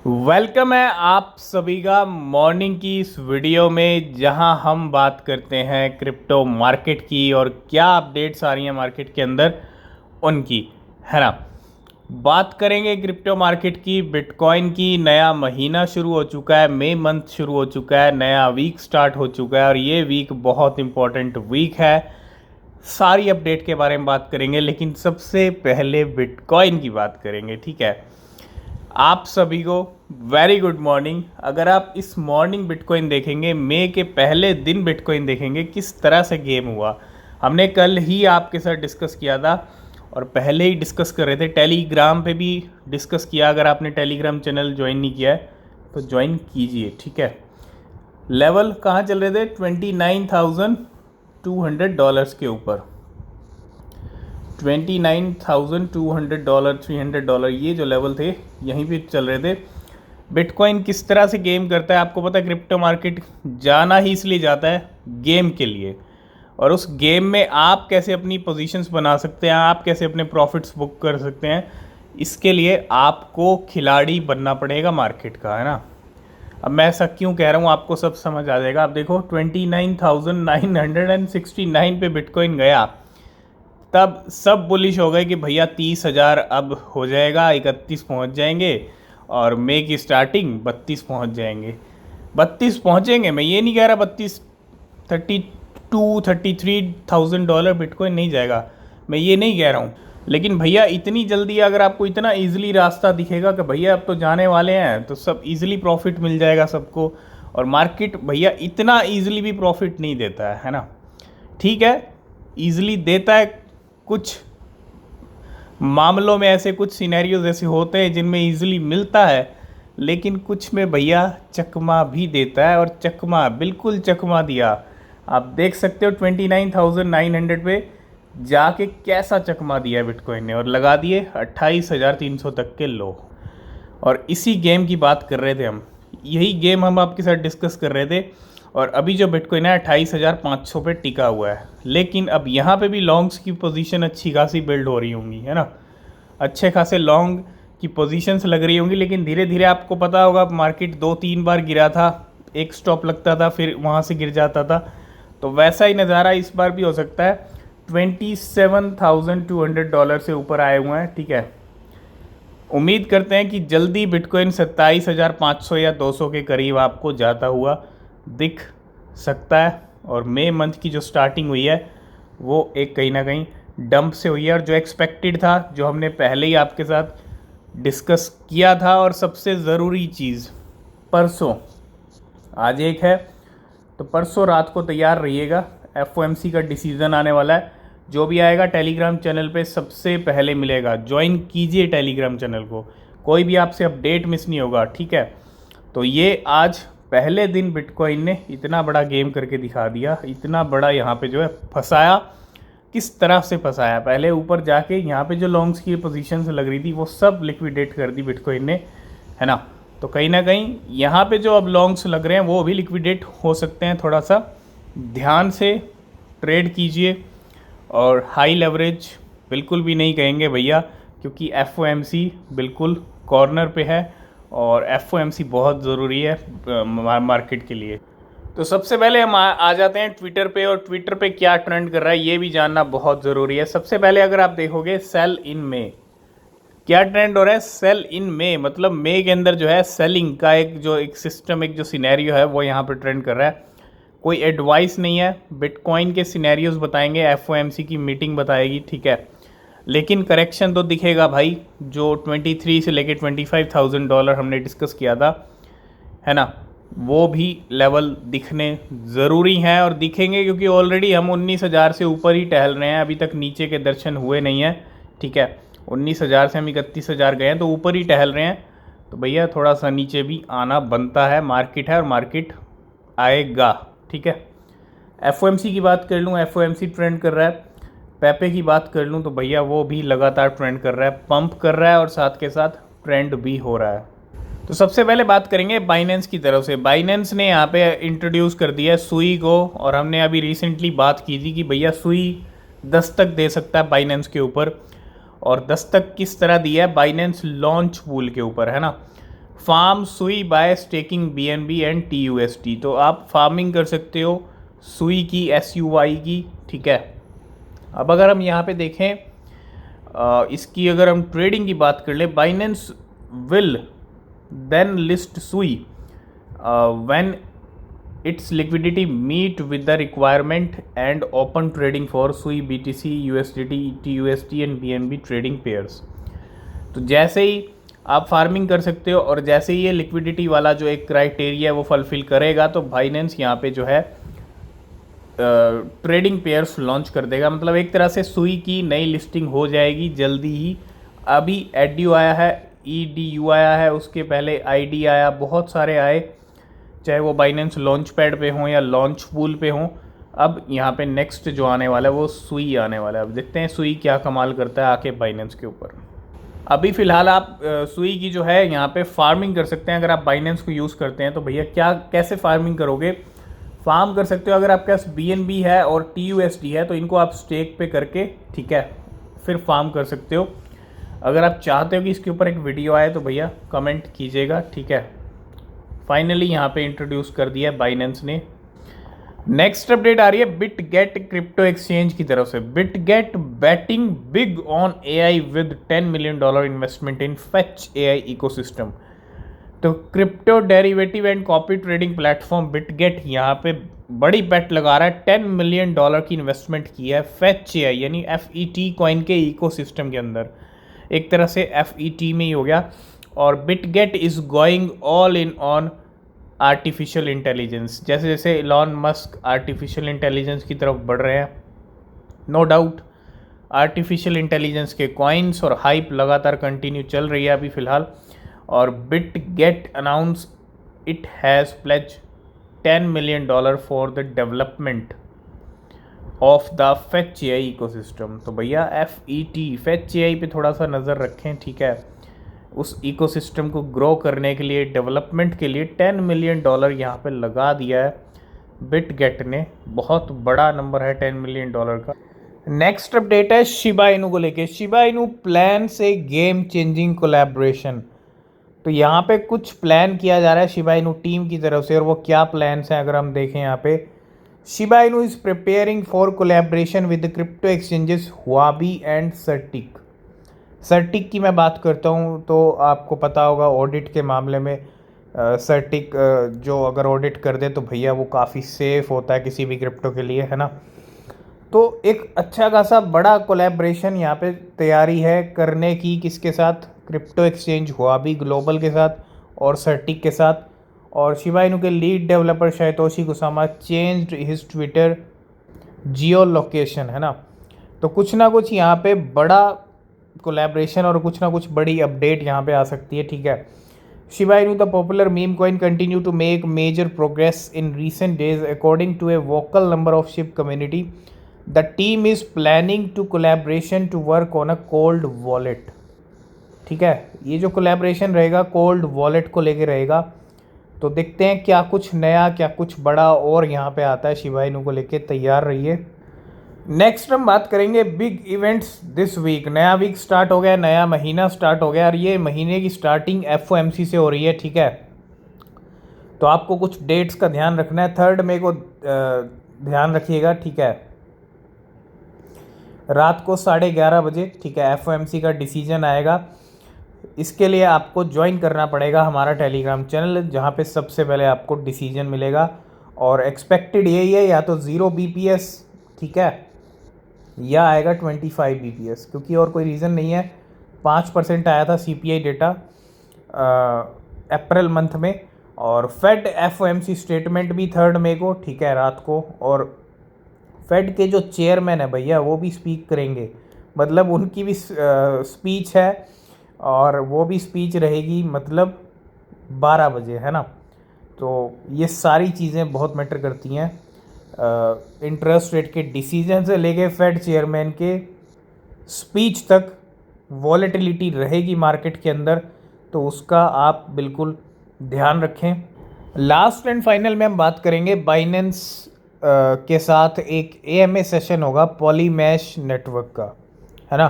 Welcome है आप सभी का मॉर्निंग की इस वीडियो में, जहां हम बात करते हैं क्रिप्टो मार्केट की और क्या अपडेट्स आ रही हैं मार्केट के अंदर उनकी, है ना। बात करेंगे क्रिप्टो मार्केट की, बिटकॉइन की। नया महीना शुरू हो चुका है, मई मंथ शुरू हो चुका है, नया वीक स्टार्ट हो चुका है और ये वीक बहुत इंपॉर्टेंट वीक है। सारी अपडेट के बारे में बात करेंगे, लेकिन सबसे पहले बिटकॉइन की बात करेंगे, ठीक है। आप सभी को वेरी गुड मॉर्निंग। अगर आप इस मॉर्निंग बिटकॉइन देखेंगे, मई के पहले दिन बिटकॉइन देखेंगे, किस तरह से गेम हुआ, हमने कल ही आपके साथ डिस्कस किया था और पहले ही डिस्कस कर रहे थे, टेलीग्राम पे भी डिस्कस किया। अगर आपने टेलीग्राम चैनल ज्वाइन नहीं किया है तो ज्वाइन कीजिए, ठीक है। लेवल कहाँ चल रहे थे? $29,200 के ऊपर, $29,200, $300, ये जो लेवल थे यहीं पे चल रहे थे। बिटकॉइन किस तरह से गेम करता है आपको पता है। क्रिप्टो मार्केट जाना ही इसलिए जाता है गेम के लिए, और उस गेम में आप कैसे अपनी पोजीशंस बना सकते हैं, आप कैसे अपने प्रॉफिट्स बुक कर सकते हैं, इसके लिए आपको खिलाड़ी बनना पड़ेगा मार्केट का, है ना। अब मैं ऐसा क्यों कह रहा हूँ आपको सब समझ आ जाएगा। आप देखो 29,969 पे बिटकॉइन गया, तब सब बुलिश हो गए कि भैया 30,000 अब हो जाएगा, 31 पहुंच जाएंगे और मई की स्टार्टिंग 32 पहुंच जाएंगे। 32 पहुंचेंगे, मैं ये नहीं कह रहा 32, $33,000 बिटकॉइन नहीं जाएगा, मैं ये नहीं कह रहा हूँ। लेकिन भैया इतनी जल्दी अगर आपको इतना ईजिली रास्ता दिखेगा कि भैया अब तो जाने वाले हैं, तो सब ईजिली प्रॉफिट मिल जाएगा सबको। और मार्केट भैया इतना ईजिली भी प्रॉफिट नहीं देता है ना। ठीक है, ईजिली देता है कुछ मामलों में, ऐसे कुछ सिनेरियोज ऐसे होते हैं जिनमें इजीली मिलता है, लेकिन कुछ में भैया चकमा भी देता है, और चकमा बिल्कुल चकमा दिया। आप देख सकते हो 29,900 पे जाके कैसा चकमा दिया बिटकॉइन ने, और लगा दिए 28,300 तक के लो। और इसी गेम की बात कर रहे थे हम, यही गेम हम आपके साथ डिस्कस कर रहे थे। और अभी जो बिटकॉइन है 28,500 पे टिका हुआ है, लेकिन अब यहाँ पे भी लॉन्ग्स की पोजीशन अच्छी खासी बिल्ड हो रही होंगी, है ना। अच्छे खासे लॉन्ग की पोजीशंस लग रही होंगी, लेकिन धीरे धीरे आपको पता होगा मार्केट 2-3 बार गिरा था, एक स्टॉप लगता था फिर वहाँ से गिर जाता था। तो वैसा ही नज़ारा इस बार भी हो सकता है। $27,200 से ऊपर आए हुए हैं, ठीक है। उम्मीद करते हैं कि जल्दी बिटकॉइन 27,500 या 200 के करीब आपको जाता हुआ दिख सकता है। और मई मंथ की जो स्टार्टिंग हुई है वो एक कहीं ना कहीं डंप से हुई है, और जो एक्सपेक्टेड था, जो हमने पहले ही आपके साथ डिस्कस किया था। और सबसे ज़रूरी चीज़, परसों, आज एक है तो परसों रात को तैयार रहिएगा, FOMC का डिसीज़न आने वाला है। जो भी आएगा टेलीग्राम चैनल पे सबसे पहले मिलेगा, ज्वाइन कीजिए टेलीग्राम चैनल को, कोई भी आपसे अपडेट मिस नहीं होगा, ठीक है। तो ये आज पहले दिन बिटकॉइन ने इतना बड़ा गेम करके दिखा दिया, इतना बड़ा यहाँ पे जो है फंसाया। किस तरह से फंसाया, पहले ऊपर जाके यहाँ पे जो लॉन्ग्स की पोजीशंस लग रही थी वो सब लिक्विडेट कर दी बिटकॉइन ने, है ना। तो कहीं ना कहीं यहाँ पे जो अब लॉन्ग्स लग रहे हैं वो भी लिक्विडेट हो सकते हैं। थोड़ा सा ध्यान से ट्रेड कीजिए, और हाई लेवरेज बिल्कुल भी नहीं कहेंगे भैया, क्योंकि FOMC बिल्कुल कॉर्नर पे है, और FOMC बहुत ज़रूरी है मार्केट के लिए। तो सबसे पहले हम आ जाते हैं ट्विटर पे, और ट्विटर पे क्या ट्रेंड कर रहा है ये भी जानना बहुत ज़रूरी है। सबसे पहले अगर आप देखोगे सेल इन में क्या ट्रेंड हो रहा है, सेल इन में मतलब मई के अंदर जो है सेलिंग का एक सिस्टम, एक जो सिनेरियो है वो यहाँ पर ट्रेंड कर रहा है। कोई एडवाइस नहीं है, बिटकॉइन के सिनेरियोज बताएंगे, FOMC की मीटिंग बताएगी, ठीक है। लेकिन करेक्शन तो दिखेगा भाई, जो 23 से लेके $25,000 हमने डिस्कस किया था, है ना, वो भी लेवल दिखने ज़रूरी हैं और दिखेंगे, क्योंकि ऑलरेडी हम 19,000 से ऊपर ही टहल रहे हैं, अभी तक नीचे के दर्शन हुए नहीं हैं, ठीक है। 19,000 से हम 31,000 गए हैं, तो ऊपर ही टहल रहे हैं। तो भैया थोड़ा सा नीचे भी आना बनता है, मार्केट है और मार्केट आएगा, ठीक है। FOMC की बात कर लूँ, FOMC ट्रेंड कर रहा है। पेपे की बात कर लूँ तो भैया वो भी लगातार ट्रेंड कर रहा है, पंप कर रहा है, और साथ के साथ ट्रेंड भी हो रहा है। तो सबसे पहले बात करेंगे बाइनेंस की तरफ से। बाइनेंस ने यहाँ पे इंट्रोड्यूस कर दिया है सुई को, और हमने अभी रिसेंटली बात की थी कि भैया सुई दस्तक दे सकता है बाइनेंस के ऊपर। और दस्तक किस तरह दिया है? बाइनेंस लॉन्च पूल के ऊपर, है ना। Farm Sui by staking BNB and TUSD। तो आप फार्मिंग कर सकते हो सुई की, SUI की, ठीक है। अब अगर हम यहाँ पे देखें इसकी अगर हम ट्रेडिंग की बात कर ले, Binance will then list Sui when its liquidity meet with the requirement and open trading for Sui BTC, USDT, TUSD and BNB trading pairs. तो जैसे ही आप फार्मिंग कर सकते हो और जैसे ही ये लिक्विडिटी वाला जो एक क्राइटेरिया है वो फुलफिल करेगा तो बाइनेंस यहाँ पे जो है ट्रेडिंग पेयर्स लॉन्च कर देगा। मतलब एक तरह से सुई की नई लिस्टिंग हो जाएगी जल्दी ही। अभी एडयू आया है, EDU आया है, उसके पहले ID आया, बहुत सारे आए, चाहे वो बाइनेंस लॉन्च पैड पे हों या लॉन्च पूल पे हों। अब यहाँ पे नेक्स्ट जो आने वाला है वो सुई आने वाला है। अब देखते हैं सुई क्या कमाल करता है आके बाइनेंस के ऊपर। अभी फ़िलहाल आप सुई की जो है यहाँ पे फार्मिंग कर सकते हैं। अगर आप बाइनेंस को यूज़ करते हैं तो भैया क्या कैसे फार्मिंग करोगे, फार्म कर सकते हो। अगर आपके पास BNB है और TUSD है तो इनको आप स्टेक पे करके, ठीक है, फिर फार्म कर सकते हो। अगर आप चाहते हो कि इसके ऊपर एक वीडियो आए तो भैया कमेंट कीजिएगा, ठीक है। फाइनली यहाँ पे इंट्रोड्यूस कर दिया है बाइनेंस ने। नेक्स्ट अपडेट आ रही है बिटगेट क्रिप्टो एक्सचेंज की तरफ से। Bitget betting big on AI with $10 million investment in Fetch AI ecosystem. तो crypto derivative and copy trading platform Bitget यहाँ पे बड़ी बेट लगा रहा है। $10 मिलियन की इन्वेस्टमेंट की है फेच AI यानी FET कॉइन के इकोसिस्टम के अंदर। एक तरह से FET में ही हो गया। और Bitget is going all in on artificial intelligence. जैसे जैसे इलॉन मस्क आर्टिफिशियल इंटेलिजेंस की तरफ बढ़ रहे हैं, नो डाउट आर्टिफिशियल इंटेलिजेंस के कॉइन्स और हाइप लगातार कंटिन्यू चल रही है अभी फ़िलहाल। और Bitget announce it has pledge $10 million for the development of the Fetch AI ecosystem. तो भैया FET फेच AI पे थोड़ा सा नज़र रखें, ठीक है। उस इकोसिस्टम को ग्रो करने के लिए, डेवलपमेंट के लिए $10 मिलियन यहाँ पे लगा दिया है बिटगेट ने। बहुत बड़ा नंबर है $10 मिलियन का। नेक्स्ट अपडेट है शिबा इनू को लेके। शिबा इनू प्लान से गेम चेंजिंग कोलैबोरेशन। तो यहाँ पे कुछ प्लान किया जा रहा है शिबा इनू टीम की तरफ से, और वो क्या प्लान्स हैं अगर हम देखें यहाँ पे। Shiba Inu is preparing for collaboration with crypto exchanges Huobi and Certik. Certik की मैं बात करता हूँ तो आपको पता होगा ऑडिट के मामले में सर्टिक जो अगर ऑडिट कर दे तो भैया वो काफ़ी सेफ़ होता है किसी भी क्रिप्टो के लिए, है ना। तो एक अच्छा खासा बड़ा कोलैबोरेशन यहाँ पे तैयारी है करने की, किसके साथ, क्रिप्टो एक्सचेंज हुआबी ग्लोबल के साथ और सर्टिक के साथ। और शिबा इनू के lead developer Shytoshi Kusama changed his Twitter geo location, है ना। तो कुछ ना कुछ यहाँ पे बड़ा कोलैबोरेशन और कुछ ना कुछ बड़ी अपडेट यहाँ पे आ सकती है, ठीक है। Shiba Inu the popular meme coin continue to make major progress in recent days according to a vocal number of Shib community. The team is planning to collaboration to work on a cold wallet, ठीक है। ये जो collaboration रहेगा cold wallet को लेके रहेगा। तो देखते हैं क्या कुछ नया, क्या कुछ बड़ा और यहाँ पे आता है शिबा इनू को लेके, तैयार रहिए। नेक्स्ट हम बात करेंगे बिग इवेंट्स दिस वीक। नया वीक स्टार्ट हो गया, नया महीना स्टार्ट हो गया, और ये महीने की स्टार्टिंग FOMC से हो रही है, ठीक है। तो आपको कुछ डेट्स का ध्यान रखना है। 3 मई को ध्यान रखिएगा, ठीक है, रात को 11:30 बजे, ठीक है, FOMC का डिसीजन आएगा। इसके लिए आपको ज्वाइन करना पड़ेगा हमारा टेलीग्राम चैनल, जहाँ पे सबसे पहले आपको डिसीजन मिलेगा। और एक्सपेक्टेड यही है, या तो 0 BPS, ठीक है, या आएगा 25 BPS, क्योंकि और कोई रीज़न नहीं है। 5% आया था CPI डेटा अप्रैल मंथ में। और फेड FOMC स्टेटमेंट भी 3 मई को, ठीक है, रात को। और फेड के जो चेयरमैन है भैया वो भी स्पीक करेंगे, मतलब उनकी भी स्पीच है, और वो भी स्पीच रहेगी मतलब 12 बजे, है ना। तो ये सारी चीज़ें बहुत मैटर करती हैं। इंटरेस्ट रेट के डिसीजन से लेके फेड चेयरमैन के स्पीच तक वॉलेटिलिटी रहेगी मार्केट के अंदर, तो उसका आप बिल्कुल ध्यान रखें। लास्ट एंड फाइनल में हम बात करेंगे बाइनेंस के साथ एक AMA सेशन होगा पॉलीमैश नेटवर्क का, है ना।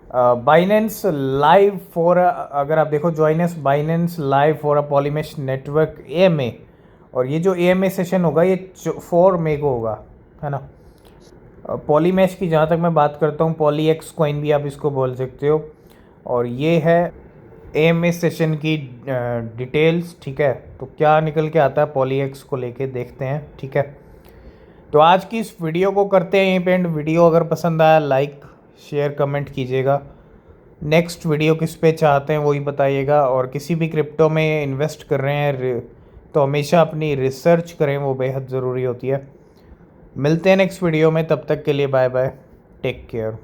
बाइनेंस लाइव फॉर, अगर आप देखो joins Binance live for a Polymesh network AMA, और ये जो AMA सेशन होगा ये 4 मई को होगा, है ना। पॉलीमेश की जहाँ तक मैं बात करता हूँ, पॉलीएक्स कॉइन भी आप इसको बोल सकते हो, और ये है AMA सेशन की डिटेल्स, ठीक है। तो क्या निकल के आता है पॉलीएक्स को लेके देखते हैं, ठीक है। तो आज की इस वीडियो को करते हैं यहीं पे एंड। वीडियो अगर पसंद आया लाइक शेयर कमेंट कीजिएगा। नेक्स्ट वीडियो किस पे चाहते हैं वही बताइएगा, और किसी भी क्रिप्टो में इन्वेस्ट कर रहे हैं तो हमेशा अपनी रिसर्च करें, वो बेहद ज़रूरी होती है। मिलते हैं नेक्स्ट वीडियो में, तब तक के लिए बाय बाय, टेक केयर।